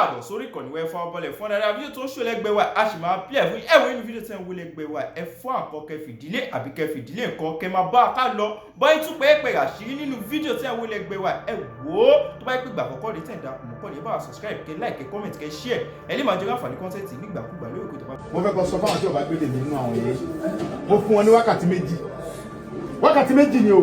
káàbọ̀ sórí ìkànnì wẹ́ fún ọbọ̀lẹ̀ fún dáadáa fídíò tó ń ṣò lẹ́gbẹ̀ẹ́ wa a sì máa pílẹ̀ fún ẹ̀wọ̀n inú fídíò tẹ́ ń wó lẹ́gbẹ̀ẹ́ wa ẹ fún àkọ́ kẹfìdílé àbí kẹfìdílé nǹkan kẹ máa bá a ká lọ bọ́ itú pẹ́ẹ́pẹ́ àṣírí nínú fídíò tẹ́ ń wó lẹ́gbẹ̀ẹ́ wa ẹ wò ó tó bá yẹ pé ìgbà àkọ́kọ́ rí tẹ̀ ń darapọ̀ mọ́ kọ́ni ẹ bá wa subscribe kẹ like kẹ comment kẹ share ẹ lè máa jẹ́ láǹfààní kọ́ńtẹ́ǹtì nígbàkúgbà lórí èkó tó bá. mo fẹ́ kọ́ sọ fáwọn tí ọba gbé lèmi nínú àwọn yẹn mo fún wọn ní wákàtí méjì ni o.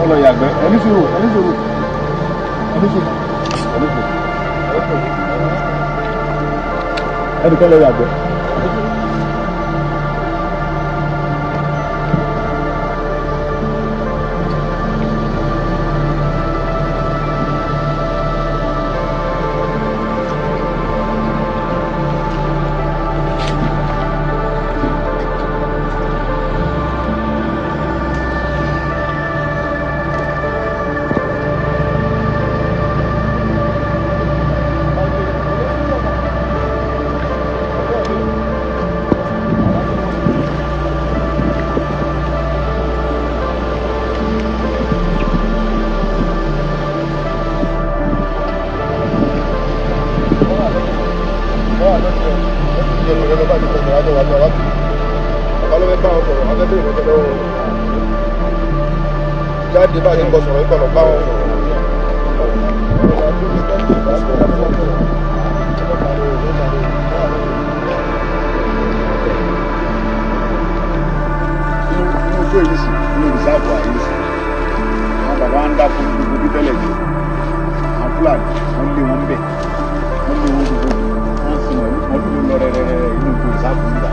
Ọlọ yàgbẹ́ ẹni sùúrù ẹni kọ́ lọ yàgbẹ́. Jáde bá yẹn ń bọ̀ sọ̀rọ̀ ìkọlọ̀ bá wọn sọ̀rọ̀. Inú ojú èyí sì inú ìsáàbù àyè sí. Àwọn bàbá ń dá fún gbogbo bí tẹ́lẹ̀ jù. Àwọn Fúlàní wọ́n lé wọn bẹ̀. Wọ́n lé wọn gbogbo. Wọ́n sì mọ̀lú ló lọ rẹ̀rẹ̀rẹ̀ inú ojú ìsáàbù nígbà.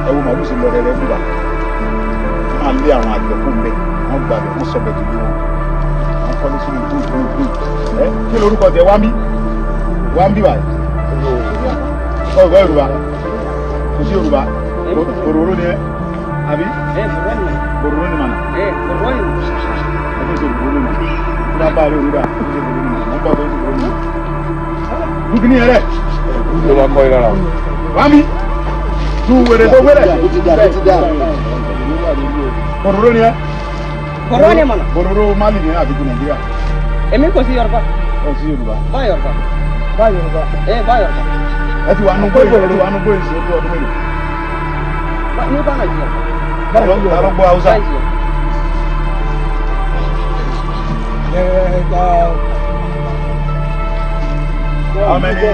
Ẹ wo màlúù sì lọ rẹ̀rẹ̀ nígbà. Wọ́n máa lé àwọn àgbẹ̀ fún bẹ́ẹ̀. Wọ́n gbà bẹ̀ wọ́n sọ bẹ̀ dùn wọn. Wọ́n kọ́lé sínú tó gbogbo. Ẹ kí lorúkọ tẹ wá ń bí báyìí. Ọ̀gbọ́n Yorùbá kò sí Yorùbá òróró ni ẹ àbí. Òróró ni mànà. Ẹgbẹ́ ìṣe òróró ni tí bá bá a lé òróró wọ́n bá a lé òróró ni. Dúkì ní ẹrẹ. Ló máa kọ́ ẹ lára. Wá mi tu wèrè tó wẹrẹ. Òróró ni ẹ. Bororo ni mana? Bororo Mali ni àbí ti Nàìjíríà. Èmi kò sí Yorùbá. Ó sí Yorùbá. Bá Yorùbá. Bá Yorùbá. Bá Yorùbá. Ẹ ti wà nù gbóyè sí ọdún mélòó. Ní bá Nàìjíríà. Ta ló gbọ́ Haúsá? How many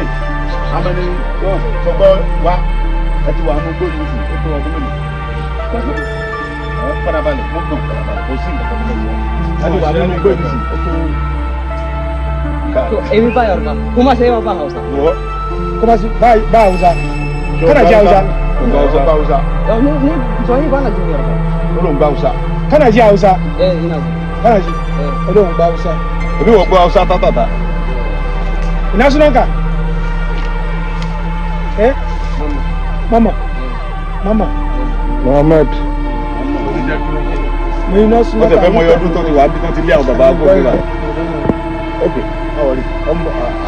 sọgbọ́ wa ẹ ti wà nù gbóyè sí ọdún mélòó. Farabalẹ̀ wọ́n gbọ̀n farabalẹ̀ kò sí nǹkan tó lọ́wọ́. Ẹni wà nínú gbé mi sí. Èmi bá Yorùbá. Kó má ṣe é wọ́n bá Hausa. Wọ́. Kó má ṣe bá Hausa. Kánà jẹ́ Hausa. Bá Hausa. Ní sọ yín bá Nàìjíríà Yorùbá. Olóhùn bá Hausa. Kánà jẹ́ Hausa. Iná jẹ́. Kánà jẹ́. Olóhùn bá Hausa. Èmi wọ̀ gbọ́ Hausa tátàtà. Ìnásúnáǹkà. Mama. Mohammed. Wọ́n tẹ̀ fẹ́ mọ iye ọdún tó ti wà bí wọ́n ti lé àwọn bàbá agbóhùn rà. Ok,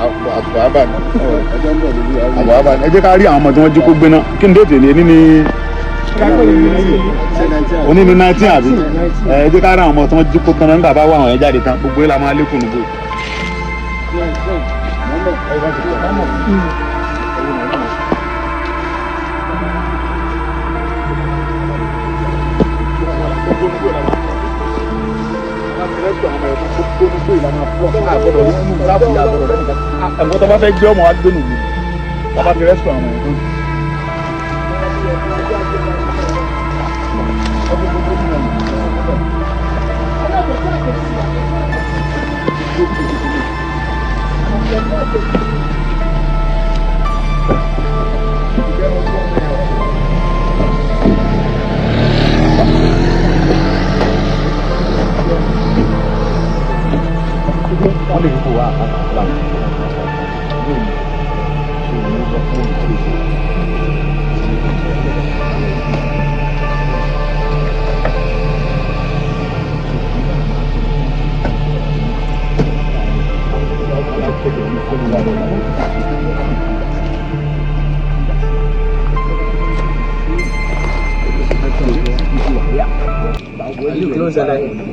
àbọ̀ àbá ni. Ẹ jẹ́ ká rí àwọn ọmọ tí wọ́n jí kó gbéná. Kí ni déètì ní ní oní ní 19 àbí? Ẹ jẹ́ ká rí àwọn ọmọ tí wọ́n jí kó tán náà nígbà bá wà àwọn ẹ̀ jáde tán. Gbogbo ilé máa lékún nùgbò. Ẹ̀fọ́ tó bá fẹ́ gbé ọmọ wa gbé nùgbò. Bàbá ti rẹ́sítọ̀ àwọn ẹ̀dùn. lè kó wá àkàtà Ilu close the line.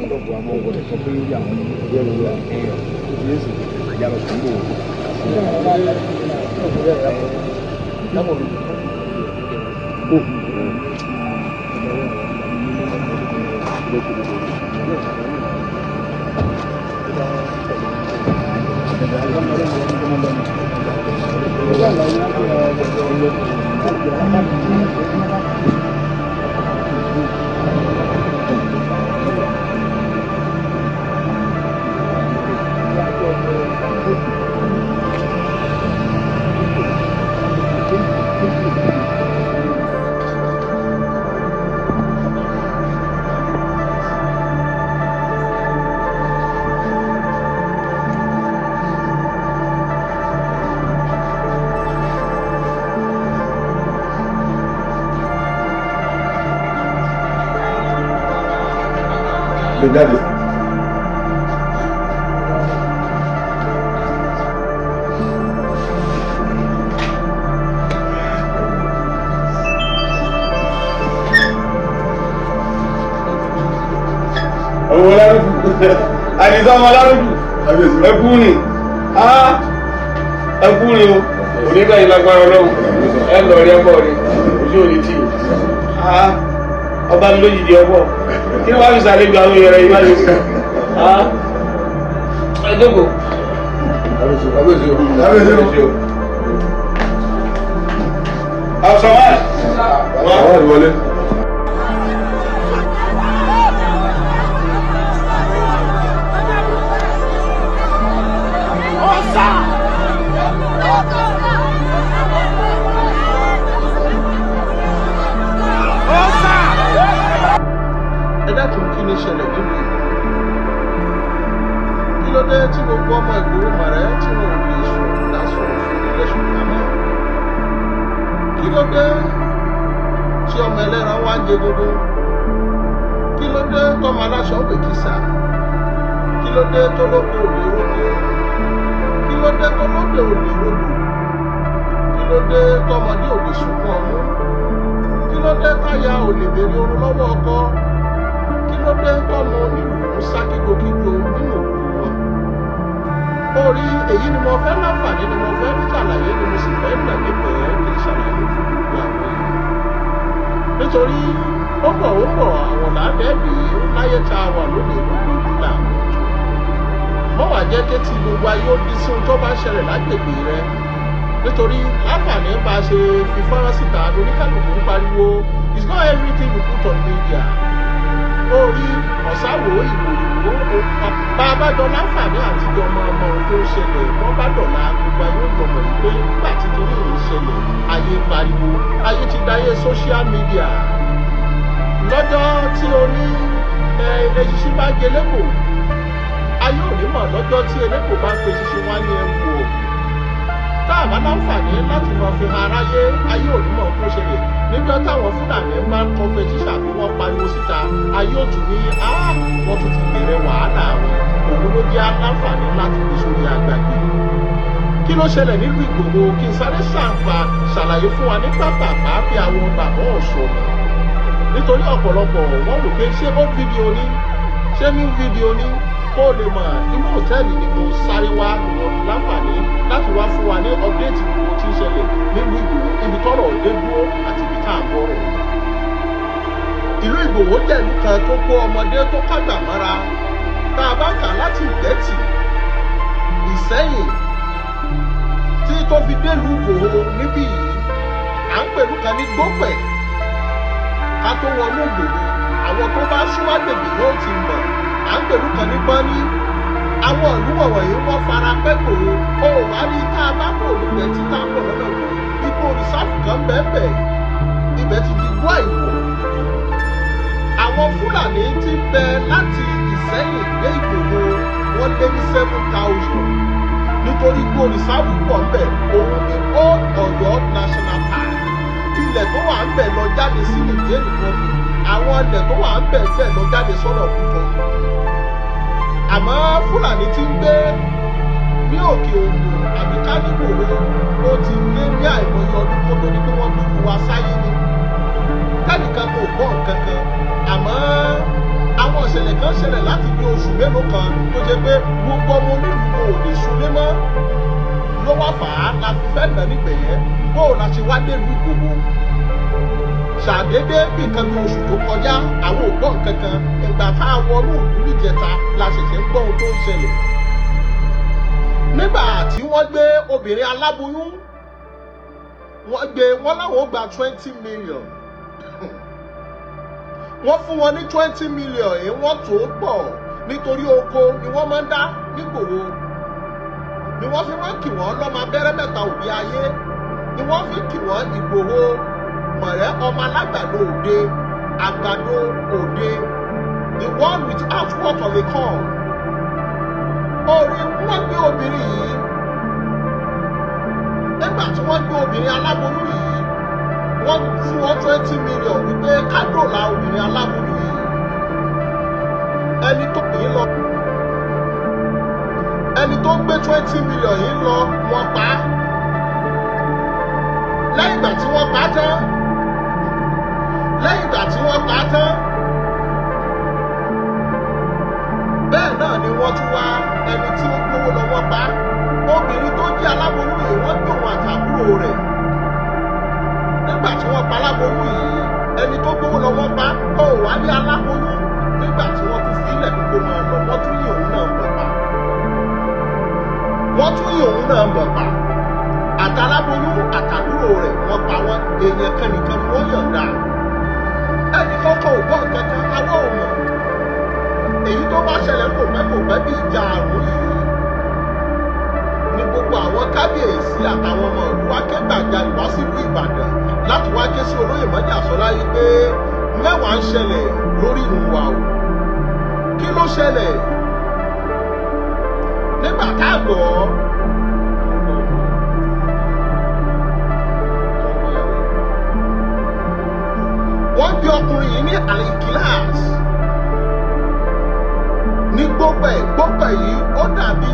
Cuidado. Àdìsá ọmọ alárùkù ẹkú ni ẹkú ni o onígbà yìí lágbára ọlọ́run ẹ lọ rí ẹbọ rí ojú òní tì ọba lójì di ọbọ kí wọ́n fi sàlejò àwọn èèyàn rẹ̀ yìí má lè sí ẹ jókòó. Àṣọwáì wọ́n wọlé. Kí ni ṣẹlẹ̀ nínú ìlú? Kí ló dé tí gbogbo ọmọ Ìgbòho mọ̀rẹ́ tí wọn ò lè sọ̀rọ̀ lásọ̀rọ̀ fún ilẹ̀ ṣùgbọ́n náà? Kí ló dé tí ọmọ ẹlẹ́ran wá ń jẹ gbogbo? Kí ló dé tọmọ aláṣọ òwe kìsà? Kí ló dé tó lóde òde rógbó? Kí ló dé tó lóde òde rógbó? Kí ló dé tọmọdé òde sunkún ọmú? Kí ló dé táyà òlè béèrè orun lọ́wọ́ ọkọ? Kí ló dé tọ́mọ onílùú sá kíjokíjo nínú òkú wọn? Orí èyí ni mo fẹ́ láǹfààní ni mo fẹ́ ṣàlàyé ni mo sì fẹ́ gbẹ̀mí bẹ̀ẹ́ kí n ṣàlàyé fún gbogbo àwọn èèyàn. Nítorí ó bọ̀ àwọn làádẹ́ẹ̀dì láyé tá a wà lónìí gbogbo ìgbà. Mọ́ wàá jẹ́ kétí gbogbo ayé ó di sí ohun tó bá ń ṣẹlẹ̀ lágbègbè rẹ. Nítorí láǹfààní bá a ṣe fi fọ́nrán síta oníkálùkù ń pariwo it's not everything you put on media. Orí ọ̀sáwò ìwòrìwò bá a bá jọ láǹfààní àtijọ́ ọmọ ohun tó ń ṣẹlẹ̀ wọ́n bá dọ̀la gbogbo ayé ó jọmọ̀ yìí pé nígbà tí kìíní yìí ń ṣẹlẹ̀ ayé pariwo ayé ti dáyé social media. Lọ́jọ́ tí o ní eṣinṣin bá jẹ lẹ́kọ̀ọ́ ayé ò ní mọ̀ lọ́jọ́ tí elékòó bá ń pe ṣinṣin wá ní ẹ̀wù o. Tá a bá láǹfààní láti mọ fi hàn aráyé ayé ò ní mọ̀ kó ṣẹlẹ̀ níjọ́ táwọn Fúlàní bá ń kọfẹ́ tíṣà bí wọ́n pariwo síta ayé ò tún ní wọ́n tún ti bẹ̀rẹ̀ wàhálà wọn òun ló jẹ́ láǹfààní láti fi sórí àgbàgbé. Kí ló ṣẹlẹ̀ nílùú Ìgbòho kí n sáré ṣàlàyé fún wa ní pàpàpá bí àwọn bàbá ọ̀ṣọ́nà nítorí ọ̀pọ̀lọpọ̀ wọ́n wò pé ṣé old video ni ṣé new video ni kó lè mọ̀ inú hòtẹ́ẹ̀lì ni mo sáré wá láǹfààní láti wá fún wa ní ọ́pdéètì gbogbo tí ń ṣẹlẹ̀ nílùú Ìgbòho ibi tọ́rọ̀ òde dúró àti ibi tá à ń bọ̀rọ̀. Ìlú Ìgbòho jẹ́ ìlú kan tó kó ọmọdé tó kágbà mọ́ra tá a bá kà láti Ìgbẹ́tì Ìsẹ́yìn tí tó fi délùú Ìgbòho níbí yìí à ń pẹ̀lú kan ní Gbópẹ̀ ká tó wọnú Ìgbòho àwọn tó bá súnmọ́ agbègbè yóò ti mọ̀ à ń pẹ̀lú kan ní Gbọ́ní àwọn ìlú wọ̀nyí wọ́n fara pẹ́ Ìgbòho ó wá rí tá a bá kò níbẹ̀ tí tá a pọ̀ lọ́nà Ìgbòho ipò rìsáàfù kan bẹ́ẹ̀ ibẹ̀ ti di gbọ́ ìwọ̀. Àwọn Fúlàní ti bẹ láti Ìsẹ́yìn dé Ìgbòho wọ́n lé ní 7,000 nítorí pé rìsáàbù pọ̀ ńbẹ̀. Òun ni Old Ọ̀yọ́ National Park. Ilẹ̀ tó wà ńbẹ̀ lọ jáde sí Niger Republic. Àwọn ilẹ̀ tó wà ńbẹ̀ bẹ́ẹ̀ lọ jáde sọ́nà Kútọ́nù. Àmọ́ Fúlàní ti ń gbé ní òkè ògùn àbí Kánìkòrò ó ti lé ní àìmọye ọdún kó tó ní pé wọ́n dúró wa sáyé ni. Kẹ́nìkan kò gbọ́ nǹkan kan. Àmọ́ àwọn ìṣẹ̀lẹ̀ kan ṣẹlẹ̀ láti bí oṣù mélòó kan tó jẹ́ pé gbogbo ọmọ onílùú kò lè súnlé mọ́. Ló wá fà á la fi fẹ́ nà nígbẹ̀yẹ́ bó o la ṣe wá délùú Ìgbòho. Ṣàdédé bí nǹkan bí oṣù tó kọjá àwọn ò gbọ́ nǹkan kan. Ìgbà tá a wọnú ìlú níjẹta la ṣẹ̀ṣẹ̀ ń gbọ́ ohun tó ń ṣẹlẹ̀. Nígbà tí wọ́n gbé obìnrin aláboyún wọ́n láwọn gba 20 million. Wọ́n fún wọn ní 20 million èyí wọ́n tó pọ̀ nítorí oko ni wọ́n máa ń dá nígboro. Ni wọ́n fi máa ń kì wọ́n lọ́mọ abẹ́rẹ́ mẹ́ta òbí ayé. Ni wọ́n fi kì wọ́n Ìgbòho mọ̀rẹ́ ọmọ alágbàdo òde, àgbàdo òde, the one without what of a call. Orí wọ́n gbé obìnrin yìí. Nígbà tí wọ́n gbé obìnrin aláboyún yìí, wọ́n fún wọn 20 million wípé kádòlà obìnrin aláboyún yìí. Ẹni tó gbé lọ. Ẹni tó gbé 20 million yìí lọ, wọ́n pa á. Lẹ́yìn ìgbà tí wọ́n pa á tán. Bẹ́ẹ̀ náà ni wọ́n tún wá ẹni tí ó gbówó lọ wọ́n pa. Obìnrin tó jẹ́ aláboyún yìí wọ́n gbé òun àtàbúrò rẹ̀. Nígbà tí wọ́n pa aláboyún yìí, ẹni tó gbówó lọ wọ́n pa. Ó wá ní aláboyún. Nígbà tí wọ́n tún fi ilẹ̀ gbogbo máa lọ, wọ́n tún yìn òun náà ń bọ̀ pa. Àtàláboyún àtàbúrò rẹ̀ wọ́n pa wọ́n. Èèyàn kan nìkan ni wọ́n yọ̀ǹda. Ẹni kọ́kọ́ ò gbọ́ nǹkan kan, àwọn ò mọ̀. Èyí tó bá ṣẹlẹ̀ kò pẹ́ bí ìjà àrùn yìí ni gbogbo àwọn kábíyèsí àtàwọn ọmọ ìlú wa ké gbàjarè wá sílùú Ìbàdàn láti wá ké sí olóyè Mọ́jà Sọlá yìí pé mẹ́wàá ń ṣẹlẹ̀ lórí ìlú wa o. Kí ló ṣẹlẹ̀? Nígbà tá a gbọ́ wọ́n gbé ọkùnrin yìí ní àlìkíláàsì. Ní gbogbo ẹ̀ yìí ó dàbí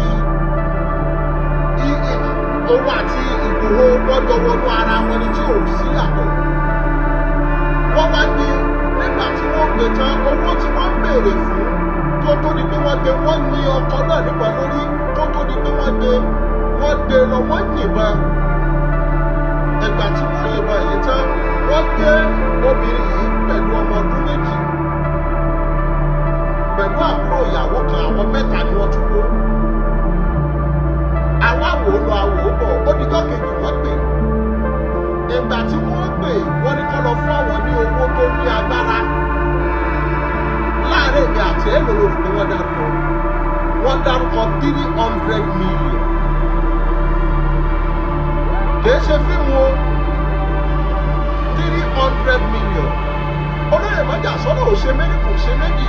òun àti Ìgbòho wọ́n jọ wọnú ara wọn ní tí ò sí àtọ̀. Wọ́n wá ní nígbà tí wọ́n gbé tán owó tí wọ́n béèrè fún tó di pé wọ́n gbé wọ́n ní ọkọ̀ náà nípa lórí tó di pé wọ́n gbé lọ wọ́n yìnbọn. Ìgbà tí wọ́n yìnbọn yìí tán wọ́n gbé obìnrin yìí pẹ̀lú ọmọ ọdún méjì. Pẹ̀lú àbúrò ìyàwó kan àwọn mẹ́ta ni wọ́n tún kó. Àwọn àwò lọ àwò bọ̀ ó di kọ́kejì wọ́n pè. Ìgbà tí wọ́n pè wọ́n ní kọ́ lọ fún àwọn ní owó tó ní agbára. Láàárín èmi àti èlò lórí pé wọ́n dárúkọ. Wọ́n dárúkọ 300 million. Kìí ṣe fíìmù o. 300 million. Olóyè Mọ́jà Sọlá ò ṣe méjì kò ṣe méjì.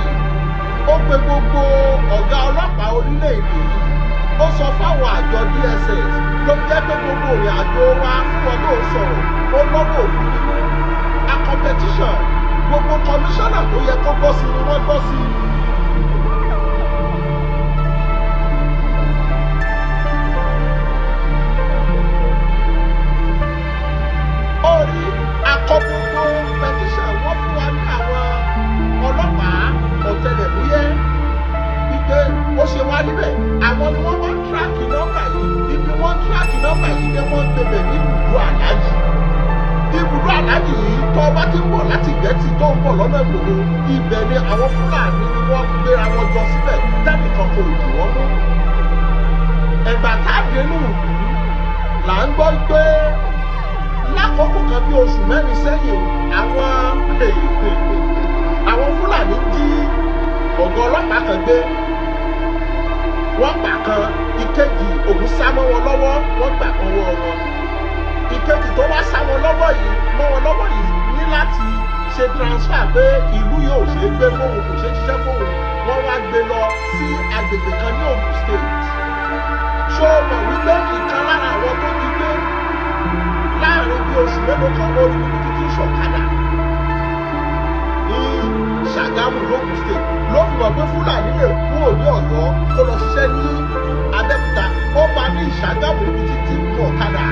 Ó pe gbogbo ọ̀gá ọlọ́pàá orílẹ̀-èdè yìí. Ó sọ fáwọn àjọ DSS ló jẹ́ pé gbogbo ìrìn àjò wa fún wọn tó sọ̀rọ̀ ó lọ́wọ́ òfin nínú. A competition gbogbo kọmíṣánná tó yẹ kó gbọ́ sí ni wọ́n gbọ́ sí. Orí akọ́gbogbo petition wọ́n fún wa ní àwọn ọlọ́pàá ọ̀tẹlẹ̀múyẹ́ wípé ó ṣe wá níbẹ̀. Àwọn ni wọ́n wá tíráàkì nọ́mbà yìí. Ibi wọ́n tíráàkì nọ́mbà yìí ni wọ́n gbébẹ̀ ní ibùdó Àlájì. Ibùdó Àlájì yìí tó bá ti ń bọ̀ láti Ìgbẹ́tì tó ń bọ̀ lọ́nà Ìgbòho. Ibẹ̀ ni àwọn Fúlàní ni wọ́n gbéra wọn jọ síbẹ̀ tẹ́nìkan kò dì wọ́n mú. Ẹ̀gbà táàdé nù là ń gbọ́ pé lákòókò kan bí oṣù mẹ́rin sẹ́yìn àwọn Fúlàní jí ọ̀gá ọlọ́pàá kan gbé. Wọ́n gbà kan ìkejì òun sá mọ́ wọn lọ́wọ́ wọ́n gbà kan wọ́ wọn. Ìkejì tó wá sá wọn lọ́wọ́ yìí ní láti ṣe transfer pé ìlú yóò ṣe é gbé fóun kò ṣe é ṣiṣẹ́ fóun wọ́n wá gbé lọ sí agbègbè kan ní Ogun State. Ṣó mọ̀ wípé ìkan lára àwọn tó jí gbé láàrin bí oṣù mélòó kan lórí níbi títí ṣọ̀kadà ní Ṣàgámù l'Ogun State ló fi mọ̀ pé Fúlàní lè kúrò ní Ọ̀yọ́ kó lọ ṣiṣẹ́ ní Abẹ́òkúta ó bá ní Ṣàgámù níbi títí mú ọ̀kadà.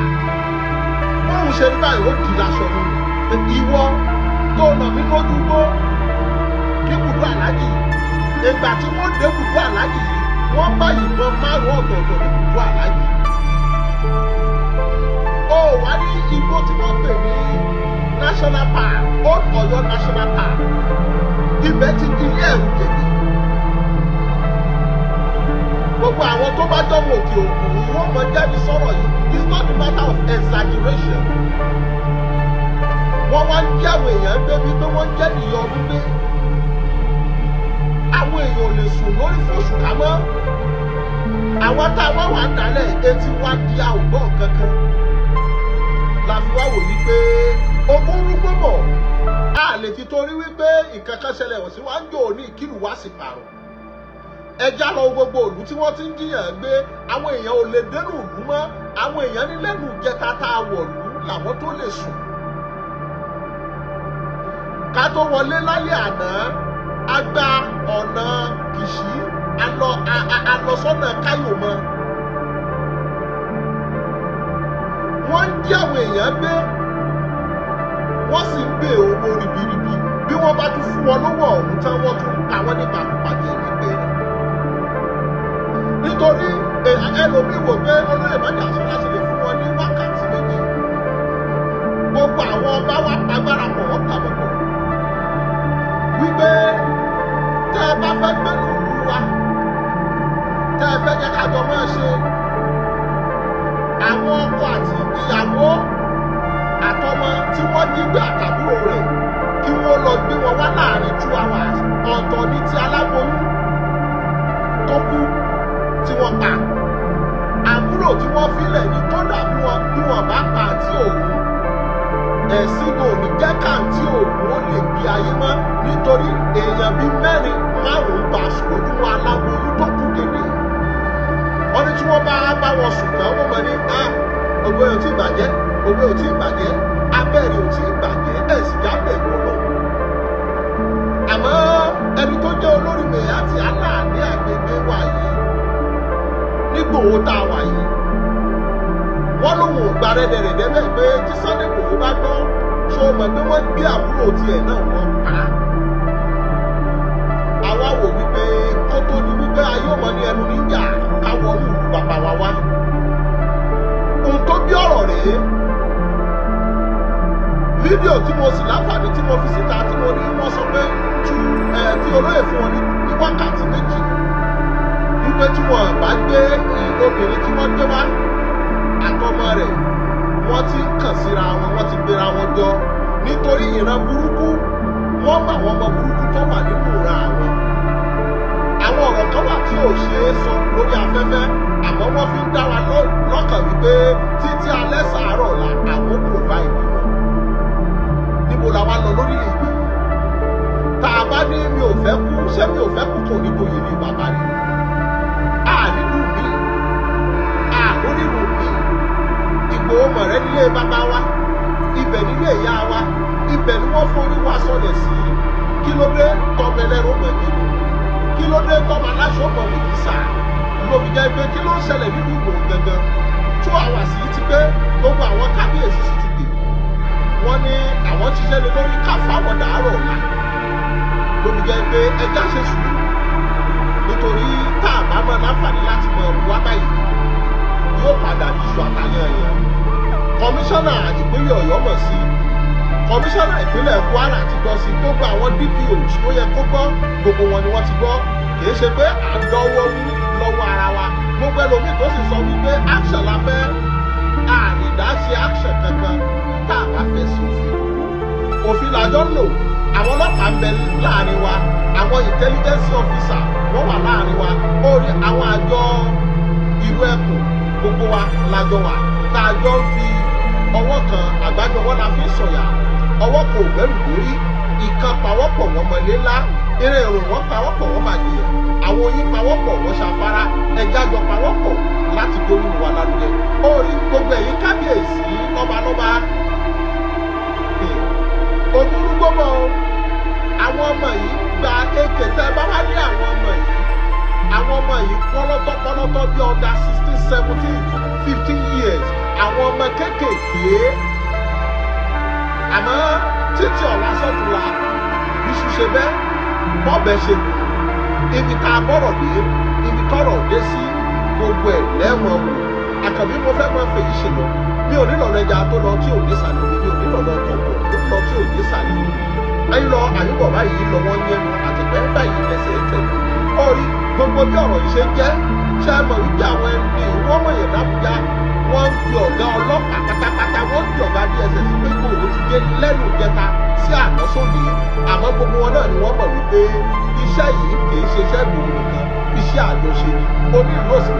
Bóun ṣe ní báyìí ó di láṣọ ni ìwọ tó nà mí lójú gbó ní bùdó Àlájì ìgbà tí wọ́n dé bùdó Àlájì yìí wọ́n bá ìbọn márùn-ún ọ̀tọ̀ọ̀tọ̀ ní bùdó Àlájì. Ó wá ní igbó tí wọ́n pè ní National Park Old Ọ̀yọ́ National Park ibẹ̀ ti di ilé ẹ̀rù jẹ̀bi. Gbogbo àwọn tó bá jọ́ mọ̀ òkè òkun wọ́n mọ̀ jáde sọ̀rọ̀ yìí it's not a matter of exaggeration. Wọ́n wá ń jẹ́ àwọn èèyàn gbé bí pé wọ́n jẹ́ nìyọ ọdún gbé. Àwọn èèyàn ò lè sùn lórí fóṣù ká mọ́. Àwọn táwọn wà ń dálẹ̀ etí wá di àwògbọ́n kankan. La fi wá wò yí pé ogún rúgbó bọ̀. A lè ti torí wípé nǹkan kan ṣẹlẹ̀ wọ̀ sí wá ń jò ní ìkírù wá sí pààrọ̀. Ẹja lọ gbogbo òlú tí wọ́n ti ń jiyàn gbé àwọn èèyàn ò lè dénú ìlú mọ́. Àwọn èèyàn ní lẹ́nu ìjẹta tá a wọ̀lú làwọn tó lè sùn. Ká tó wọlé lálẹ́ àná a gba ọ̀nà Kìṣí a lọ sọ́nà Káyòmọ́. Wọ́n ń jí àwọn èèyàn gbé wọ́n sì ń gbé owó ribiribi bí wọ́n bá tún fún wọn lówó ọ̀hún tán wọ́n tún ta wọ́n nípa pàdé ìgbé rẹ̀. Nítorí ẹlòmíì wò pé olóyè mọ́jà sọ láti lè fún wọn ní wákàtí méjì. Gbogbo àwọn ọba wa agbára pọ̀ wọ́n pàbọ̀ pọ̀. Wípé tẹ́ ẹ bá fẹ́ gbẹ́nu ìlú wa tẹ́ ẹ fẹ́ jẹ́ kájọ máa ṣe àwọn ọkọ àti ìyàwó àtọmọ tí wọ́n nígbà àtàbúrò rẹ̀ kí wọ́n lọ gbé wọn wá láàrin 2 hours ọ̀tọ̀ ní ti aláboyún tó kú tí wọ́n pa àbúrò tí wọ́n filẹ̀ ní kódà bí wọ́n bá pa àti òun ẹ̀sìn kò ní jẹ́ káàntì òun ó lè gbé ayé mọ́ nítorí èèyàn bíi 4-5 bá sùn lójúmọ́ aláboyún tó kú kéde. Wọ́n ní tí wọ́n bá wọn sùn tán wọ́n mọ̀ ní ògbé ò tí ì bàjẹ́ ògbé ò tí ì bàjẹ́ abẹ́rẹ́ ò tí ì bàjẹ́ ẹ̀sìn jábẹ̀ ìwọ̀n lọ. Àmọ́ ẹni tó jẹ́ olórí mẹ̀yà àti aláàní àgbègbè wa yìí nígbòho tá a wà yìí wọ́n lóun ò gba rẹ́dẹ̀rẹ̀dẹ̀ bẹ́ẹ̀ pé tí Sunday Igboho bá gbọ́ ṣó mọ̀ pé wọ́n gbé àbúrò tiẹ̀ náà wọ́n pa á. Àwa wò wípé kó tó di wípé ayé ọmọ ní ẹnu níjà káwọ́ ní ìlú bàbá wa wá. Ohun tó bí ọ̀rọ̀ rèé fídíò tí mo sì láǹfààní tí mo fi síta tí mo ní wọ́n sọ pé tí olóyè fún wọn ní wákàtí méjì wípé tí wọ́n bá gbé obìnrin tí wọ́n gbé wá àtọmọ rẹ̀ wọ́n ti ń kàn síra wọn wọ́n ti gbéra wọn jọ nítorí ìran burúkú wọ́n mọ àwọn ọmọ burúkú tó wà nínú ìran àwọn. Àwọn ọ̀rọ̀ kan wà tí ò ṣe é sọ lórí afẹ́fẹ́ àmọ́ wọ́n fi ń dá wa lọ́kàn wípé títí alẹ́ sàárọ̀ la àwọn provide wọn. Níbo la wá lọ lórílẹ̀-èdè? Tá a bá ní mi ò fẹ́ kú ṣé mi ò fẹ́ kú kò ní gboyè ní bàbá rẹ̀. Nínú mi lórírù mi Ìgbòho mọ̀rẹ́ nílé bàbá wa ibẹ̀ nílé ìyá wa ibẹ̀ ni wọ́n forí wa sọlẹ̀ sí. Kí ló dé tọmọ ẹlẹ́rọ mọ̀gẹ́nu? Kí ló dé tọmọ aláṣọ mọ̀ wìkísà? Lóbi jẹ́ pé kí ló ń ṣẹlẹ̀ nínú Ìgbòho gangan? 2 hours yìí ti pé gbogbo àwọn kábíyèsí sì ti gbè. Wọ́n ní àwọn ti ṣẹlẹ̀ lórí káfáwọn dàárọ̀ ọ̀la. Lóbi jẹ́ pé ẹja ṣe sùúrù nítorí tá a bá mọ̀ láǹfààní láti mọ wá báyìí yóò padà di iṣu àtàyàn yẹn. Kọmíṣánná ìpínlẹ̀ Ọ̀yọ́ mọ̀ sí kọmíṣánná ìpínlẹ̀ Kwara ti gbọ́ sí gbogbo àwọn DPOs tó yẹ kó gbọ́ gbogbo wọn ni wọ́n ti gbọ́. Kì í ṣe pé à ń dánwọ́ mú lọ́wọ́ ara wa gbogbo ẹlòmíì tó sì sọ wípé action la fẹ́ ànídá ṣe action kankan tá a bá fèsì òfin làjọ ń lò. Àwọn ọlọ́pàá ń bẹ láàrin wa àwọn intelligence officer wọ́n wà láàrin wa ó rí àwọn àjọ ìlú ẹkùn gbogbo wa lájọ wà tá a jọ ń fi ọwọ́ kan àgbájọ wọn la fi ń sọ̀yà ọwọ́ kò gbẹ́rù lórí ìkan pawọ́pọ̀ wọn mọ ìpàdé ńlá eré ìrùn wọ́n pawọ́pọ̀ wọ́n máa jìyà àwọn oyin pawọ́pọ̀ wọ́n ṣàfárá ẹja jọ pawọ́pọ̀ láti gbórí wa lárugẹ ó rí gbogbo ẹ̀yin kábíyèsí lọ́balọ́ba òbúrú gbogbo àwọn ọmọ yìí gba èké tẹ́ bá wá ní àwọn ọmọ yìí pọ́lọ́tọ́ bí ọ̀dà 16 17 15 years àwọn ọmọ kéékèèké àmọ́ títí ọ̀la sọ́tùlà iṣu ṣe bẹ́ẹ̀ bọ́ọ̀bẹ ṣe kù ibi tá a bọ̀rọ̀ dé ibi tọ́rọ̀ dé sí gbogbo ẹ̀ lẹ́wọ̀n wò àkànbí mo fẹ́ máa fèyí ṣe lọ mi ò nílò ẹja tó lọ tí ò ní sàlẹ̀ mi ò nílò ọkọ̀ tó lọ tí ò ní sàlẹ̀ ẹyin lọ àyùbọ̀ báyìí lọ wọ́n yẹnu àtẹ̀pẹ́ báyìí lẹ́sẹ̀ tẹ̀lé orí gbogbo bí ọ̀rọ̀ yìí ṣe jẹ́ ṣe é mọ̀ wípé àwọn ẹni wọ́n mọ̀ yẹn dábújá wọ́n ń fi ọ̀gá ọlọ́pàá pátápátá wọ́n ń fi ọ̀gá DSS pé kò ó ti gé lẹ́nu jẹta sí àná sóde àmọ́ gbogbo wọn náà ni wọ́n mọ̀ wípé iṣẹ́ yìí kì í ṣe iṣẹ́ ìgbòho nìkan iṣẹ́ àjọṣe ni onírúurú